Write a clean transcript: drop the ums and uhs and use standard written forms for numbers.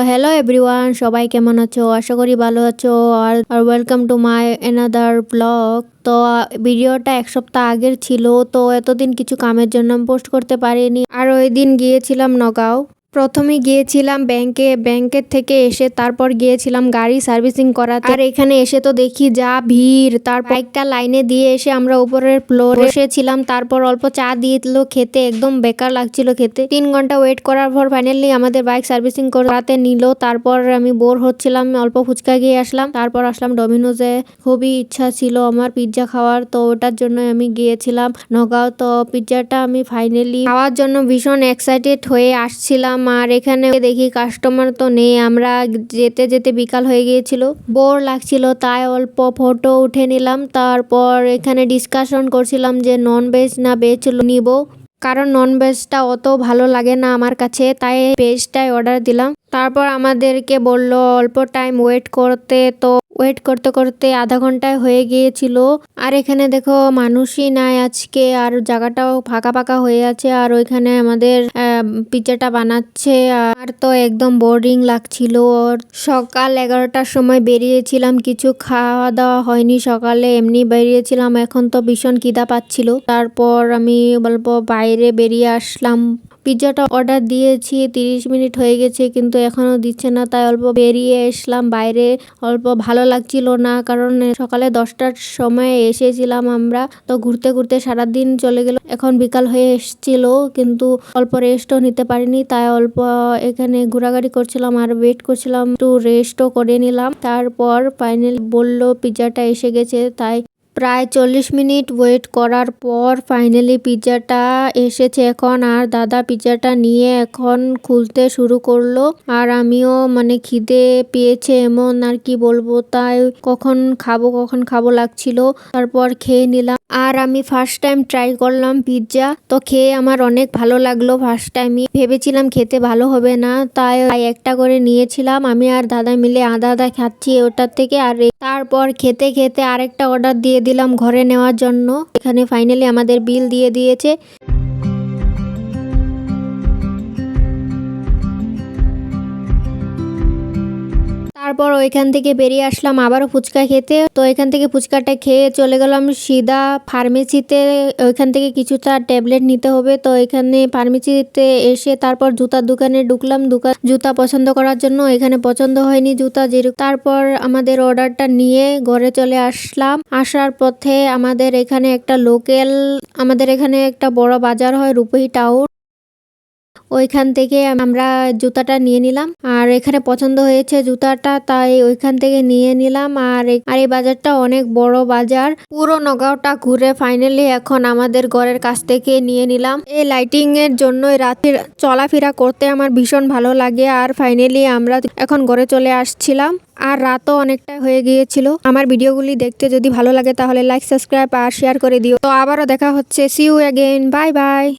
Hello everyone, সবাই কেমন আছো? আশা করি ভালো আছো। আর welcome to my another blog. তো ভিডিওটা এক সপ্তাহ আগের ছিল, তো এতদিন কিছু কামের জন্য আমি পোস্ট করতে পারিনি। আর ওই দিন গিয়েছিলাম নগাঁও। প্রথমে গিয়েছিলাম ব্যাংকের থেকে এসে তারপর গিয়েছিলাম গাড়ি সার্ভিসিং করাতে। আর এখানে এসে তো দেখি যা ভিড়, তার বাইকটা লাইনে দিয়ে এসে আমরা উপরের ফ্লোরে বসেছিলাম। তারপর অল্প চা দিয়ে দিল খেতে, একদম বেকার লাগছিল খেতে। 3 ঘন্টা ওয়েট করার পর ফাইনালি আমাদের বাইক সার্ভিসিং করাতে নিল। তারপর আমি বোর হচ্ছিলাম, অল্প ফুচকা খেয়ে আসলাম। তারপর আসলাম ডমিনোজে। খুবই ইচ্ছা ছিল আমার পিৎজা খাওয়ার, তো ওটার জন্য আমি গিয়েছিলাম নগাঁও। তো পিৎজাটা আমি ফাইনালি খাওয়ার জন্য ভীষণ এক্সাইটেড হয়ে আসছিলাম। আর এখানে দেখি কাস্টমার তো নেই। আমরা যেতে যেতে বিকাল হয়ে গিয়েছিল, বোর লাগছিল, তাই অল্প ফটো উঠে নিলাম। তারপর এখানে ডিসকাশন করছিলাম যে নন ভেজ না ভেজ নিব, কারণ নন ভেজটা অত ভালো লাগে না আমার কাছে, তাই ভেজটাই অর্ডার দিলাম। তারপর আমাদেরকে বলল অল্প টাইম ওয়েট করতে, তো ওয়েট করতে করতে আধা ঘন্টায় হয়ে গিয়েছিল। আর এখানে দেখো মানুষই নাই আজকে, আর জায়গাটাও ফাঁকা ফাঁকা হয়ে আছে। আর ওইখানে আমাদের পিৎজাটা বানাচ্ছে। আর তো একদম বোরিং লাগছিল। সকাল 11টার সময় বেরিয়েছিলাম, কিছু খাওয়া দাওয়া হয়নি সকালে, এমনি বেরিয়েছিলাম। এখন তো ভীষণ খিদা পাচ্ছিল। তারপর আমি অল্প বাইরে বেরিয়ে আসলাম। পিৎজাটা অর্ডার দিয়েছি, 30 মিনিট হয়ে গেছে কিন্তু এখনো দিচ্ছে না, তাই অল্প বেরিয়ে আসলাম বাইরে। অল্প ভালো লাগছিল না, কারণ সকালে 10টার সময় এসেছিলাম আমরা, তো ঘুরতে ঘুরতে সারাদিন চলে গেল। এখন বিকাল হয়ে এসছিল কিন্তু অল্প রেস্টও নিতে পারিনি, তাই অল্প এখানে ঘোরাঘুরি করছিলাম আর ওয়েট করছিলাম, একটু রেস্টও করে নিলাম। তারপর ফাইনালি বলল পিৎজাটা এসে গেছে, তাই প্রায় 40 মিনিট ওয়েট করার পর ফাইনালি পিৎজাটা এসেছে এখন। আর দাদা পিৎজাটা নিয়ে এখন খুলতে শুরু করলো। আর আমিও খিদে পেয়েছে এমন, আর কি বলবো, তাই কখন খাবো লাগছিল। তারপর খেয়ে নিলাম। আর আমি ফার্স্ট টাইম ট্রাই করলাম পিৎজা, তো খেয়ে আমার অনেক ভালো লাগলো। ফার্স্ট টাইমই ভেবেছিলাম খেতে ভালো হবে না, তাই একটা করে নিয়েছিলাম। আমি আর দাদা মিলে আধা আধা খাচ্ছি ওটার থেকে। আর তারপর খেতে খেতে আরেকটা অর্ডার দিয়ে দিলাম ঘরে নেওয়ার জন্য। এখানে ফাইনালি আমাদের বিল দিয়ে দিয়েছে। তারপর ওইখান থেকে বেরিয়ে আসলাম আবারও ফুচকা খেতে। তো এখান থেকে ফুচকাটা খেয়ে চলে গেলাম সিধা ফার্মেসিতে। ওইখান থেকে কিছুটা ট্যাবলেট নিতে হবে, তো এখানে ফার্মেসিতে এসে তারপর জুতার দোকানে ঢুকলাম জুতা পছন্দ করার জন্য। এখানে পছন্দ হয়নি জুতা যেরকম। তারপর আমাদের অর্ডারটা নিয়ে ঘরে চলে আসলাম। আসার পথে আমাদের এখানে একটা বড় বাজার হয়, রূপহী টাউন, ওইখান থেকে আমরা জুতাটা নিয়ে নিলাম। আর এখানে পছন্দ হয়েছে জুতাটা, তাই ওইখান থেকে নিয়ে নিলাম। আর এই বাজারটা অনেক বড় বাজার। পুরো নগাঁওটা ঘুরে ফাইনালি এখন আমাদের ঘরের কাছ থেকে নিয়ে নিলাম। এই লাইটিং এর জন্যই রাতের চলাফেরা করতে আমার ভীষণ ভালো লাগে। আর ফাইনালি আমরা এখন ঘরে চলে আসছিলাম। আর রাতও অনেকটা হয়ে গিয়েছিল। আমার ভিডিওগুলি দেখতে যদি ভালো লাগে তাহলে লাইক, সাবস্ক্রাইব আর শেয়ার করে দিও। তো আবারও দেখা হচ্ছে। See you again, bye by.